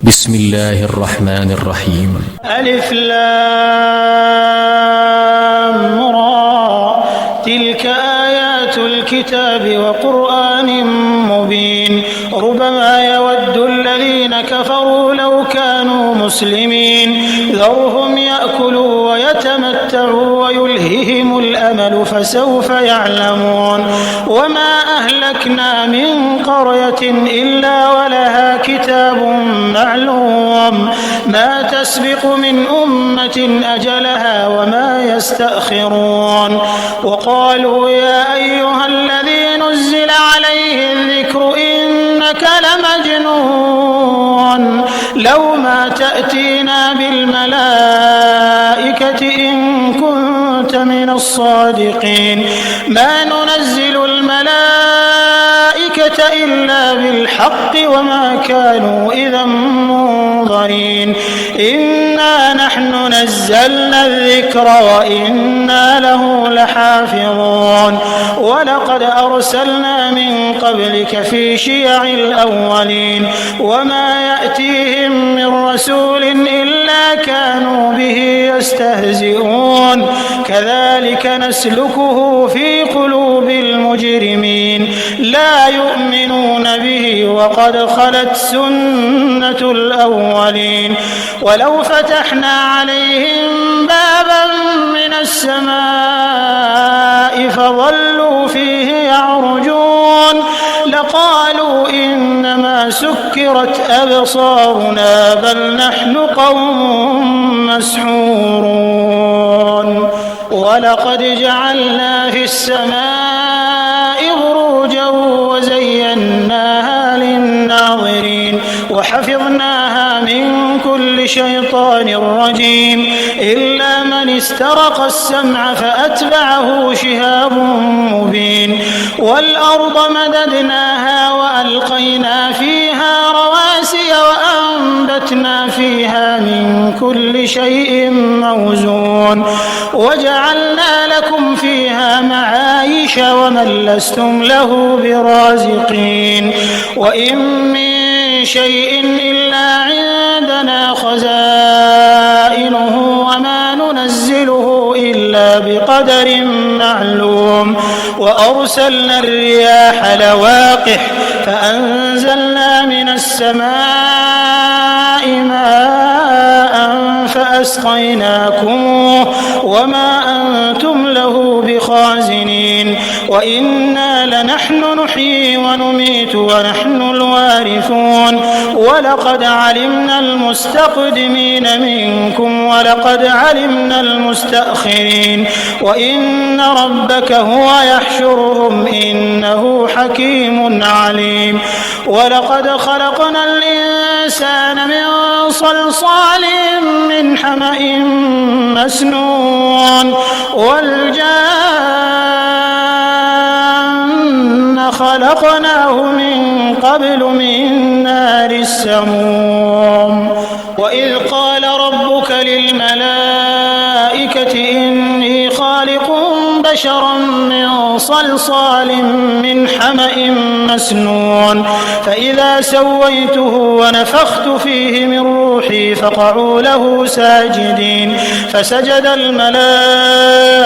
بسم الله الرحمن الرحيم. ألف لام را، تلك آيات الكتاب وقرآن مبين. ربما يود الذين كفروا لو كانوا مسلمين، ذرهم يأكلوا ويتمتعوا ويلههم الأمل فسوف يعلمون. وما أهلكنا من قرية إلا ولها كتاب معلوم، ما تسبق من أمة أجلها وما يستأخرون. وقالوا يا أيها الذي نزل عليه الذكر إنك لمجنون، لو ما تأتينا بالملائكة إن كنت من الصادقين. ما ننزل الملائكة إلا بالحق وما كانوا إذا منظرين. إنا نحن نزلنا الذكر وإنا له لحافظون. ولقد أرسلنا من قبلك في شيع الأولين، وما يأتيهم من رسول إلا كانوا به يستهزئون. كذلك نسلكه في قلوب المجرمين، لا يؤمنون به وقد خلت سنة الأولين. ولو فتحنا عليهم بابا من السماء فظلوا فيه يعرجون لقالوا إنما سكرت أبصارنا بل نحن قوم مسحورون. ولقد جعلنا في السماء بروجا وزيناها للناظرين وحفظناها من كل شيطان رجيم إلا من استرق السمع فأتبعه شهاب مبين. والأرض مددناها وألقينا فيها رواسي وأنبتنا فيها من كل شيء موزون وجعلنا لكم فيها معايش ومن لستم له برازقين. وإن من شيء إلا عندنا خزائنه وما ننزله إلا بقدر معلوم. وأرسلنا الرياح لواقح فأنزلنا من السماء ماء فأسقيناكموه وما أنتم له بخازنين. وإنا لنحن نحيي ونميت ونحن الوارثون. ولقد علمنا المستقدمين منكم ولقد علمنا المستأخرين. وإن ربك هو يحشرهم إنه حكيم عليم. ولقد خلقنا الإنسان من صلصال من حمأ مسنون والجان خلقناه من قبل من نار السموم. وإذ قال ربك للملائكة إني خالق بشرا من صلصال من حمأ مسنون فإذا سويته ونفخت فيه من روحي فقعوا له ساجدين. فسجد الملائكة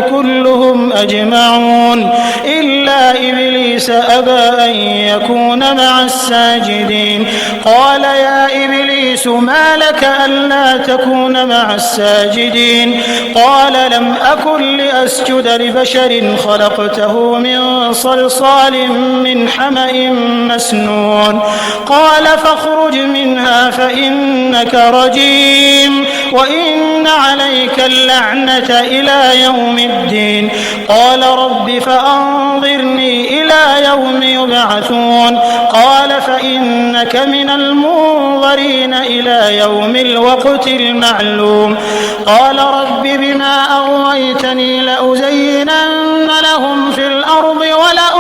كلهم أجمعون إلا إبليس أبى أن يكون مع الساجدين. قال يا إبليس ما لك ألا تكون مع الساجدين؟ قال لم أكن لأسجد لبشر خلقته من صلصال من حمأ مسنون. قال فاخرج منها فإنك رجيم وإن عليك اللعنة إلى يوم الدين. قال رب فأنظرني إلى يوم يبعثون. قال فإنك من المنظرين إلى يوم الوقت المعلوم. قال رب بما أغويتني لأزينن لهم في الأرض ولأغوينهم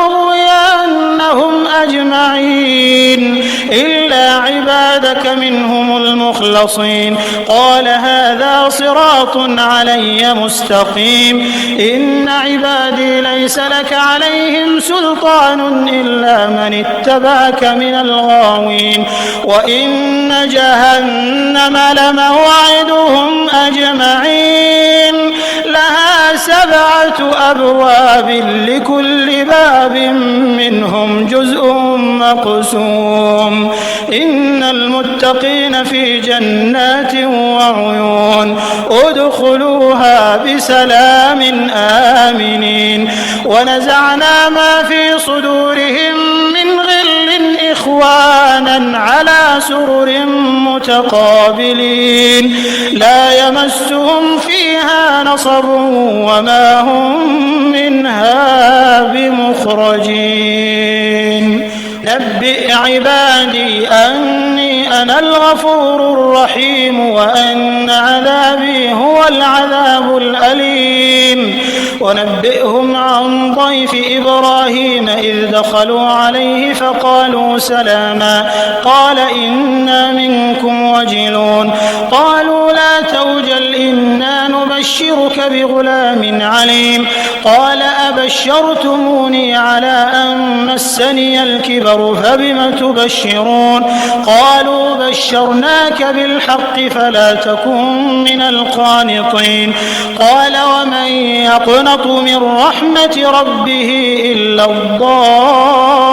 أجمعين إلا عبادك منهم المخلصين قال هذا صراط علي مستقيم إن عبادي ليس لك عليهم سلطان إلا من اتبعك من الغاوين وإن جهنم لموعدهم أجمعين لها 7 أبواب لكل باب منهم جزء مقسوم إن المتقين في جنات وعيون ادخلوها بسلام آمنين ونزعنا ما في صدورهم من غل إخوانا على سرر متقابلين لا يمسهم فيها نصب وما هم منها بمخرجين نبئ عبادي أني أنا الغفور الرحيم وأن عذابي هو العذاب الأليم ونبئهم عن ضيف إبراهيم إذ دخلوا عليه فقالوا سلاما قال إنا منكم وجلون قالوا لا توجل إنا نبشرك بغلام عليم قال أبشرتموني على أن مسني الكبر فبم تبشرون قالوا بشرناك بالحق فلا تكن من القانطين قال ومن يقنط من رحمة ربه إلا الضالون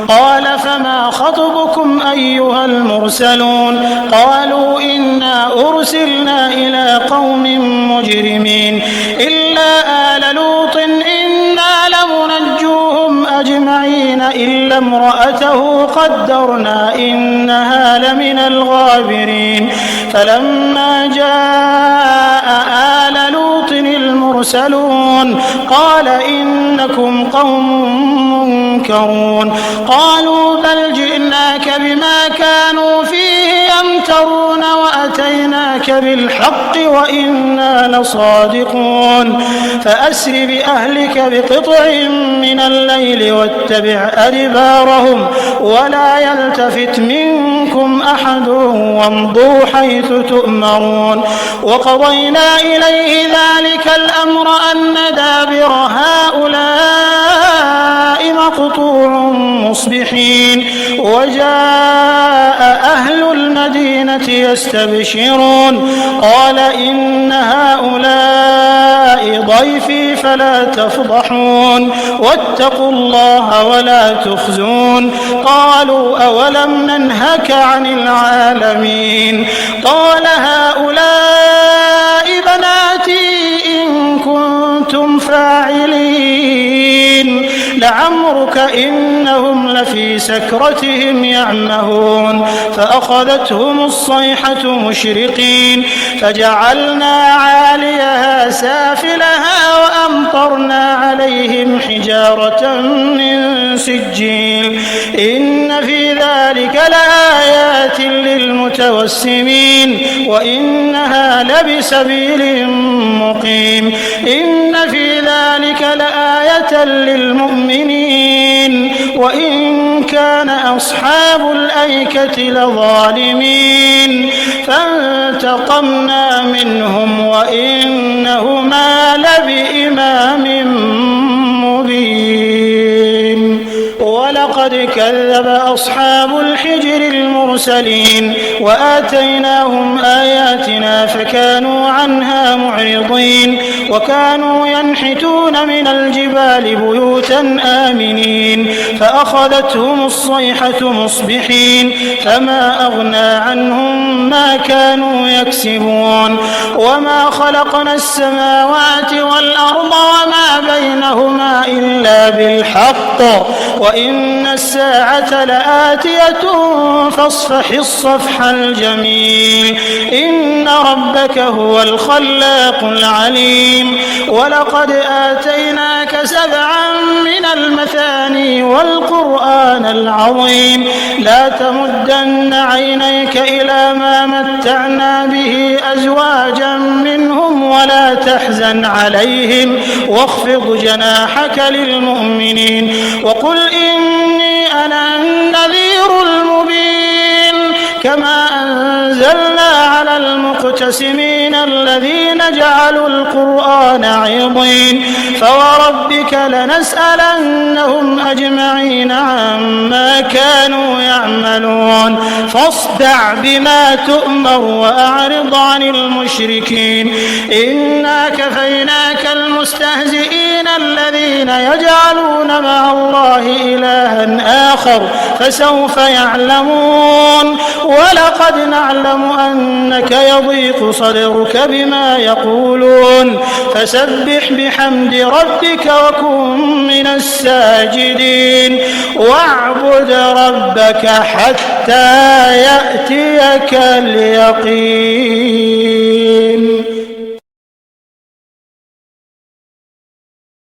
قال فما خطبكم أيها المرسلون قالوا إنا أرسلنا إلى قوم مجرمين إلا آل لوط إنا لمنجوهم أجمعين إلا امرأته قدرنا إنها لمن الغابرين فلما جاء آل لوط المرسلون قال إنكم قوم منكرون قالوا بل جئناك بما كانوا فيه يمترون وأتيناك بالحق وإنا لصادقون فأسر بأهلك بقطع من الليل واتبع أدبارهم ولا يلتفت منكم أحد وامضوا حيث تؤمرون وقضينا إليه ذلك الأمر أن دابر هؤلاء مقطوع مصبحين وجاء أهل المدينة يستبشرون قال إن هؤلاء ضيفي فلا تفضحون واتقوا الله ولا تخزون قالوا أولم ننهك عن العالمين قال هؤلاء بناتي إن كنتم فاعلين لعمرك إنهم لفي سكرتهم يعمهون فأخذتهم الصيحة مشرقين فجعلنا عاليها سافلها وأمطرنا عليهم حجارة من سجيل إن في ذلك لآيات للمتوسمين وإنها لبسبيل مقيم إن في ذلك لآية للمؤمنين وإن كان أصحاب الأيكة لظالمين فانتقمنا منهم وإنهما لبإمام مبين ولقد كذب أصحاب الحجر المرسلين وآتيناهم آياتنا فكانوا عنها معرضين وكانوا ينحتون من الجبال بيوتا آمنين فأخذتهم الصيحة مصبحين فما أغنى عنهم ما كانوا يكسبون وما خلقنا السماوات والأرض وما بينهما إلا بالحق وإن الساعة لآتية فاصفح الصفح الجميل إن ربك هو الخلاق العليم ولقد آتيناك 7 من المثاني والقرآن العظيم لا تمدن عينيك إلى ما متعنا به أزواجا منهم ولا تحزن عليهم واخفض جناحك للمؤمنين وقل إني أنا النذير المبين كما أنزلنا على المقتسمين الذين جعلوا القرآن عضين فوربك لنسألنهم أجمعين عما كانوا يعملون فاصدع بما تؤمر وأعرض عن المشركين إنا كفيناك المستهزئين الذين يجعلون مع الله إلها آخر فسوف يعلمون ولقد نعلم أنك يضيق صدرك بما يقولون فسبح بحمد ربك وكن من الساجدين واعبد ربك حتى يأتيك اليقين.